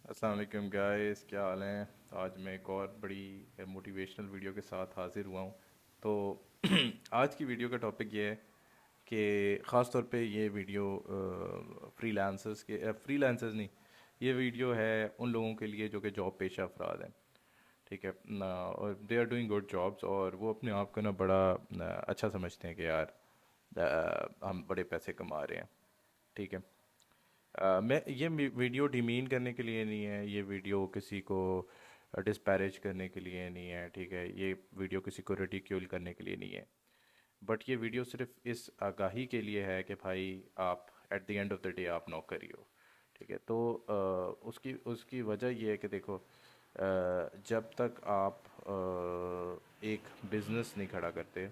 अस्सलाम वालेकुम गाइस, क्या हाल हैं। आज मैं एक और बड़ी मोटिवेशनल वीडियो के साथ हाज़िर हुआ हूँ। तो आज की वीडियो का टॉपिक ये है कि ख़ास तौर पे ये वीडियो फ्रीलांसर्स नहीं, ये वीडियो है उन लोगों के लिए जो कि जॉब पेशा अफराद हैं। ठीक है ना, और they are doing good jobs और वो अपने आप को ना बड़ा अच्छा समझते हैं कि यार हम बड़े पैसे कमा रहे हैं। ठीक है। मैं ये वीडियो डिमीन करने के लिए नहीं है, ये वीडियो किसी को डिस्पैरेज करने के लिए नहीं है। ठीक है, ये वीडियो किसी को रिडिक्यूल करने के लिए नहीं है। बट ये वीडियो सिर्फ इस आगाही के लिए है कि भाई आप at the end of the day आप नौकरी हो। ठीक है, तो उसकी उसकी वजह ये है कि देखो, जब तक आप एक बिज़नेस नहीं खड़ा करते,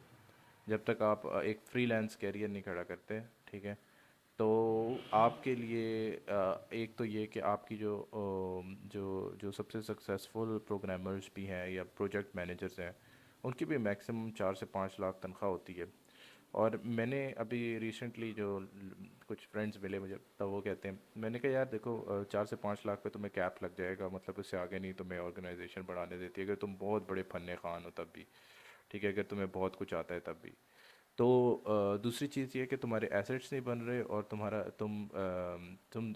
जब तक आप एक फ्रीलांस कैरियर नहीं खड़ा करते, ठीक है, तो आपके लिए एक तो ये कि आपकी जो सबसे सक्सेसफुल प्रोग्रामर्स भी हैं या प्रोजेक्ट मैनेजर्स हैं, उनकी भी मैक्सिमम 4 से 5 लाख तनख्वाह होती है। और मैंने अभी रिसेंटली कुछ फ्रेंड्स मिले मुझे, तब वो कहते हैं, मैंने कहा यार देखो, 4 से 5 लाख पे तुम्हें कैप लग जाएगा, मतलब उससे आगे नहीं तुम्हें ऑर्गेनाइजेशन बढ़ाने देती है, अगर तुम बहुत बड़े फन्ने खान हो तब भी। ठीक है, अगर तुम्हें बहुत कुछ आता है तब भी। तो दूसरी चीज़ ये है कि तुम्हारे एसेट्स नहीं बन रहे और तुम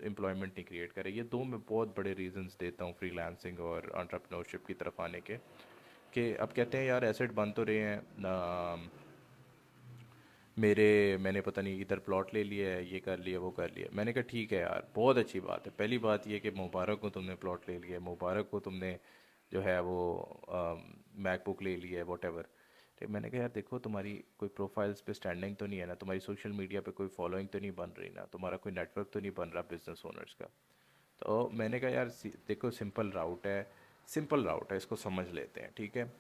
एम्प्लॉयमेंट नहीं क्रिएट कर रहे। ये दो मैं बहुत बड़े रीजंस देता हूँ फ्रीलांसिंग और एंटरप्रेन्योरशिप की तरफ आने के। कि अब कहते हैं यार एसेट बन तो रहे हैं मैंने पता नहीं इधर प्लॉट ले लिया है, ये कर लिया वो कर लिया। मैंने कहा ठीक है यार, बहुत अच्छी बात है। पहली बात ये कि मुबारक हो तुमने प्लॉट ले लिया है, मुबारक हो तुमने जो है वो मैकबुक ले लिया है, वॉट एवर। तो मैंने कहा यार देखो, तुम्हारी कोई प्रोफाइल्स पे स्टैंडिंग तो नहीं है ना, तुम्हारी सोशल मीडिया पे कोई फॉलोइंग तो नहीं बन रही ना, तुम्हारा कोई नेटवर्क तो नहीं बन रहा बिजनेस ओनर्स का। तो मैंने कहा यार देखो, सिंपल राउट है, इसको समझ लेते हैं। ठीक है,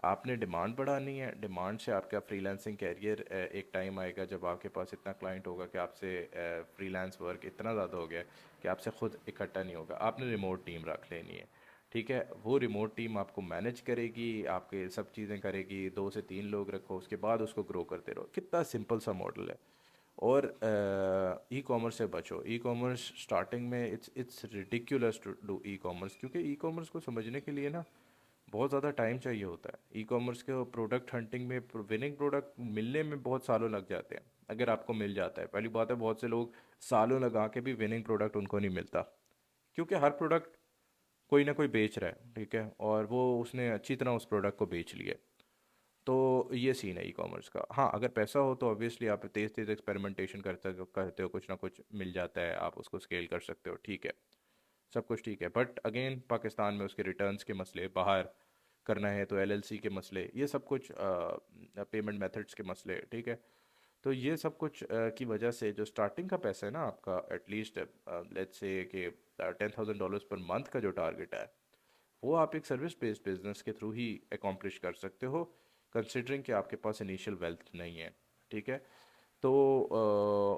आपने डिमांड बढ़ानी है, डिमांड से आपका फ्रीलांसिंग कैरियर, एक टाइम आएगा जब आपके पास इतना क्लाइंट होगा कि आपसे फ्रीलांस वर्क इतना ज़्यादा हो गया है कि आपसे खुद इकट्ठा नहीं होगा, आपने रिमोट टीम रख लेनी है। ठीक है, वो रिमोट टीम आपको मैनेज करेगी, आपके सब चीज़ें करेगी, 2 से 3 लोग रखो, उसके बाद उसको ग्रो करते रहो। कितना सिंपल सा मॉडल है। और ई कॉमर्स से बचो। ई कॉमर्स स्टार्टिंग में it's ridiculous to do e commerce, क्योंकि ई कॉमर्स को समझने के लिए ना बहुत ज़्यादा टाइम चाहिए होता है। ई कॉमर्स के प्रोडक्ट हंटिंग में, विनिंग प्रोडक्ट मिलने में बहुत सालों लग जाते हैं। अगर आपको मिल जाता है, पहली बात है, बहुत से लोग सालों लगा के भी विनिंग प्रोडक्ट उनको नहीं मिलता, क्योंकि हर प्रोडक्ट कोई ना कोई बेच रहा है। ठीक है, और वो उसने अच्छी तरह उस प्रोडक्ट को बेच लिया है। तो ये सीन है ई कॉमर्स का। हाँ, अगर पैसा हो तो ऑब्वियसली आप तेज़ तेज़ एक्सपेरिमेंटेशन करते हो, कुछ ना कुछ मिल जाता है, आप उसको स्केल कर सकते हो। ठीक है, सब कुछ ठीक है। बट अगेन पाकिस्तान में उसके रिटर्न्स के मसले, बाहर करना है तो एलएलसी के मसले, ये सब कुछ पेमेंट मेथड्स के मसले। ठीक है, तो ये सब कुछ की वजह से जो स्टार्टिंग का पैसा है ना आपका, एटलीस्ट लेट्स से कि $10,000 पर मंथ का जो टारगेट है, वो आप एक सर्विस बेस्ड बिजनेस के थ्रू ही अकॉम्प्लिश कर सकते हो, कंसिडरिंग कि आपके पास इनिशियल वेल्थ नहीं है। ठीक है, तो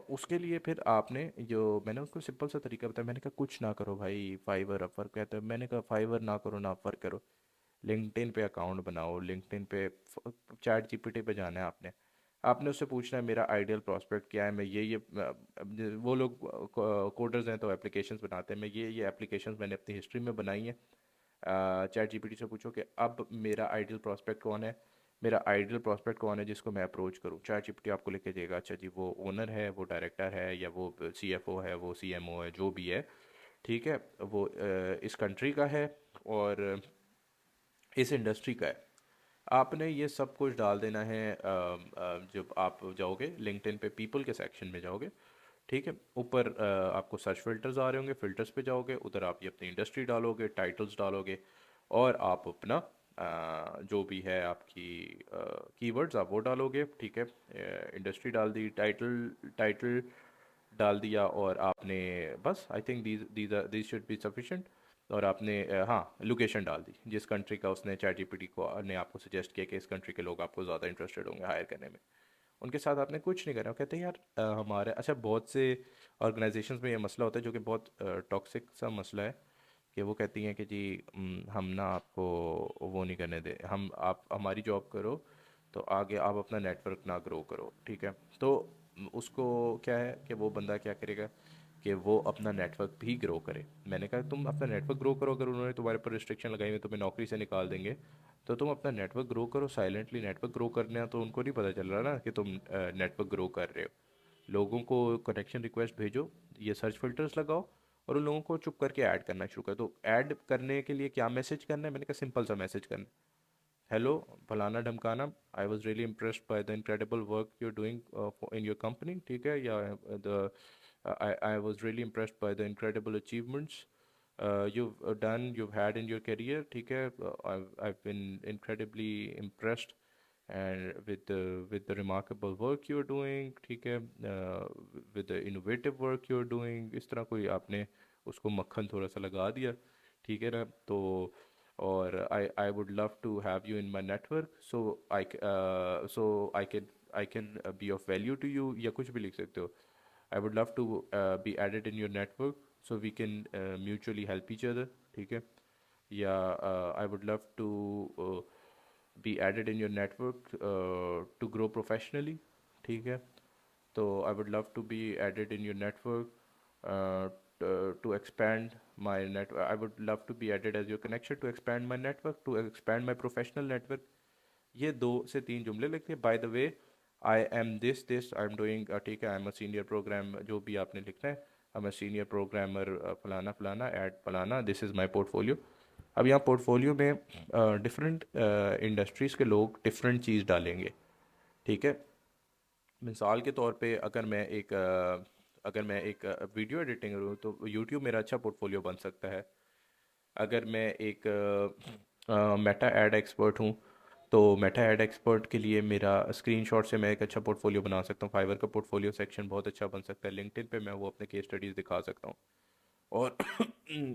उसके लिए फिर आपने, जो मैंने उसको सिंपल सा तरीका बताया, मैंने कहा कुछ ना करो भाई, फाइवर अपवर्क कहते हैं, मैंने कहा फाइवर ना करो ना अपवर्क करो, लिंक्डइन पे अकाउंट बनाओ, लिंक्डइन पे चैट जीपीटी पे जाना है आपने। आपने उससे पूछना है मेरा आइडियल प्रॉस्पेक्ट क्या है, मैं ये वो लोग कोडर्स हैं तो एप्लीकेशंस बनाते हैं, मैं ये एप्लीकेशंस मैंने अपनी हिस्ट्री में बनाई हैं। चैट जीपीटी से पूछो कि अब मेरा आइडियल प्रॉस्पेक्ट कौन है, मेरा आइडियल प्रॉस्पेक्ट कौन है जिसको मैं अप्रोच करूँ। चैट जीपीटी आपको लिख के देगा, अच्छा जी वो ओनर है, वो डायरेक्टर है, या वो सीएफओ है, वो सीएमओ है, जो भी है। ठीक है, वो इस कंट्री का है और इस इंडस्ट्री का है। आपने ये सब कुछ डाल देना है। जब आप जाओगे लिंक्डइन पे पीपल के सेक्शन में जाओगे, ठीक है, ऊपर आपको सर्च फिल्टर्स आ रहे होंगे, फिल्टर्स पे जाओगे, उधर आप ये अपनी इंडस्ट्री डालोगे, टाइटल्स डालोगे, और आप अपना जो भी है आपकी कीवर्ड्स आप वो डालोगे। ठीक है, इंडस्ट्री डाल दी, टाइटल टाइटल डाल दिया, और आपने बस I think these should be sufficient. और आपने हाँ, लोकेशन डाल दी, जिस कंट्री का उसने चैट जीपीटी को ने आपको सजेस्ट किया कि इस कंट्री के लोग आपको ज़्यादा इंटरेस्टेड होंगे हायर करने में। उनके साथ आपने कुछ नहीं करना। वो कहते हैं यार, हमारे अच्छा बहुत से ऑर्गेनाइजेशंस में ये मसला होता है, जो कि बहुत टॉक्सिक सा मसला है, कि वो कहती हैं कि जी हम ना आपको वो नहीं करने दे, हम आप हमारी जॉब करो तो आगे आप अपना नेटवर्क ना ग्रो करो। ठीक है, तो उसको क्या है कि वो बंदा क्या करेगा कि वो अपना नेटवर्क भी ग्रो करे। मैंने कहा तुम अपना नेटवर्क ग्रो करो, अगर उन्होंने तुम्हारे पर रिस्ट्रिक्शन लगाई हुई तुम्हें नौकरी से निकाल देंगे, तो तुम अपना नेटवर्क ग्रो करो साइलेंटली। नेटवर्क ग्रो करने तो उनको नहीं पता चल रहा ना कि तुम नेटवर्क ग्रो कर रहे हो। लोगों को कनेक्शन रिक्वेस्ट भेजो, ये सर्च फिल्टर्स लगाओ, और उन लोगों को चुप करके ऐड करना शुरू कर दो। ऐड करने के लिए क्या मैसेज करना है? मैंने कहा सिंपल सा मैसेज करना है, हेलो फलाना ढमकाना, I was really impressed by the incredible work you are doing in your company, ठीक है, या the I was really impressed by the incredible achievements you've done, you've had in your career, ठीक है, I've been incredibly impressed and with the remarkable work you're doing, ठीक है, with the innovative work you're doing। इस तरह कोई आपने उसको मक्खन थोड़ा सा लगा दिया, ठीक है ना। तो और I would love to have you in my network, so I can be of value to you, या कुछ भी लिख सकते हो। I would love to be added in your network so we can mutually help each other, ठीक है, या I would love to be added in your network to grow professionally, ठीक है। तो I would love to be added in your network to expand my network। I would love to be added as your connection to expand my network, to expand my professional network। ये 2 से 3 जुमले लिखते हैं। By the way, I am this I am doing, ठीक है, I am a senior program, जो भी आपने लिखना है, I am a senior programmer फलाना फलाना एट फलाना, दिस इज़ माय पोर्टफोलियो। अब यहाँ पोर्टफोलियो में डिफरेंट इंडस्ट्रीज़ के लोग डिफरेंट चीज़ डालेंगे, ठीक है। मिसाल के तौर पे अगर मैं एक वीडियो एडिटिंग करूँ तो यूट्यूब मेरा अच्छा पोर्टफोलियो बन सकता है। अगर मैं एक मेटा एड एक्सपर्ट हूँ, तो मेटा एड एक्सपर्ट के लिए मेरा स्क्रीनशॉट से मैं एक अच्छा पोर्टफोलियो बना सकता हूँ। फाइवर का पोर्टफोलियो सेक्शन बहुत अच्छा बन सकता है। लिंक्डइन पे मैं वो अपने केस स्टडीज़ दिखा सकता हूँ। और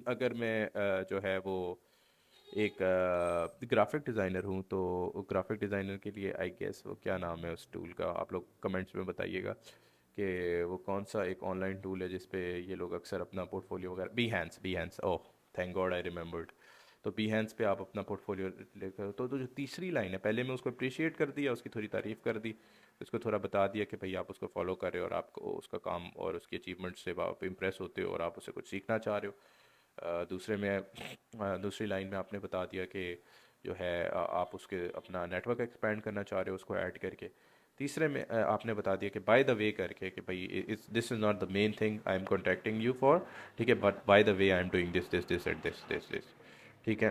अगर मैं जो है वो एक ग्राफिक डिज़ाइनर हूँ, तो ग्राफिक डिज़ाइनर के लिए आई गेस वो क्या नाम है उस टूल का, आप लोग कमेंट्स में बताइएगा कि वो कौन सा एक ऑनलाइन टूल है जिस पे ये लोग अक्सर अपना पोर्टफोलियो वगैरह, B hands, oh thank God I remembered. तो बी पे आप अपना पोर्टफोलियो लेकर, तो जो तीसरी लाइन है, पहले मैं उसको अप्रिशिएट कर दिया, उसकी थोड़ी तारीफ़ कर दी, उसको थोड़ा बता दिया कि भाई आप उसको फॉलो कर रहे हो और आपको उसका काम और उसकी अचीवमेंट से आप इम्प्रेस होते हो और आप उससे कुछ सीखना चाह रहे हो। दूसरी लाइन में आपने बता दिया कि जो है आप उसके अपना नेटवर्क एक्सपेंड करना चाह रहे हो उसको ऐड करके। तीसरे में आपने बता दिया कि बाय द वे करके कि भाई this is not the main thing I am contacting you for, ठीक है, but by the way I am doing this this this and this, ठीक है।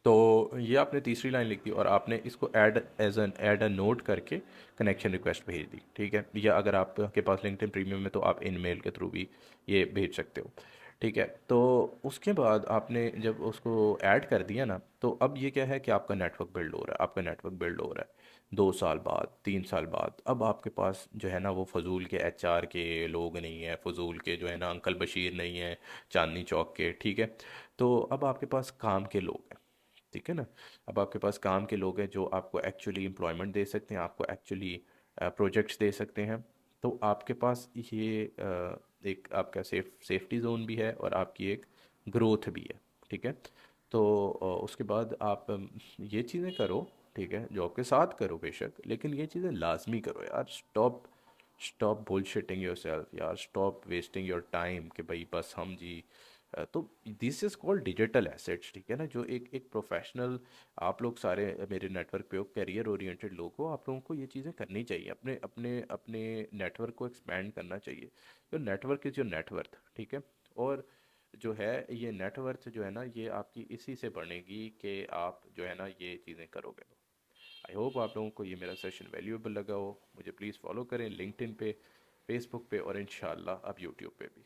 तो ये आपने तीसरी लाइन लिख दी और आपने इसको ऐड अ नोट करके कनेक्शन रिक्वेस्ट भेज दी, ठीक है। या अगर आपके पास लिंक्डइन प्रीमियम है तो आप इन मेल के थ्रू भी ये भेज सकते हो, ठीक है। तो उसके बाद आपने जब उसको ऐड कर दिया ना, तो अब ये क्या है कि आपका नेटवर्क बिल्ड हो रहा है, आपका नेटवर्क बिल्ड हो रहा है। 2 साल बाद, 3 साल बाद, अब आपके पास जो है ना वो फजूल के एचआर के लोग नहीं है, फजूल के जो है ना अंकल बशीर नहीं है चांदनी चौक के, ठीक है। तो अब आपके पास काम के लोग हैं, ठीक है ना। अब आपके पास काम के लोग हैं जो आपको एक्चुअली एम्प्लॉयमेंट दे सकते हैं, आपको एक्चुअली प्रोजेक्ट्स दे सकते हैं। तो आपके पास ये एक आपका सेफ्टी जोन भी है और आपकी एक ग्रोथ भी है, ठीक है। तो उसके बाद आप ये चीज़ें करो, ठीक है, जॉब के साथ करो बेशक, लेकिन ये चीज़ें लाजमी करो यार। स्टॉप स्टॉप बुलशिटिंग योरसेल्फ यार, स्टॉप वेस्टिंग योर टाइम कि भाई बस हम जी। तो this is called digital assets, ठीक है ना। जो एक एक प्रोफेशनल, आप लोग सारे मेरे नेटवर्क पे हो, करियर ओरिएंटेड लोग हो, आप लोगों को ये चीज़ें करनी चाहिए, अपने अपने अपने नेटवर्क को एक्सपेंड करना चाहिए। तो नेटवर्क इज़ योर नेटवर्थ, ठीक है। और जो है ये नेटवर्थ जो है ना ये आपकी इसी से बढ़ेगी कि आप जो है ना ये चीज़ें करोगे। तो आई होप आप लोगों को ये मेरा सेशन वैल्यूएबल लगा हो। मुझे प्लीज़ फॉलो करें लिंक्डइन पे, फेसबुक पे और इंशाल्लाह अब यूट्यूब पे भी।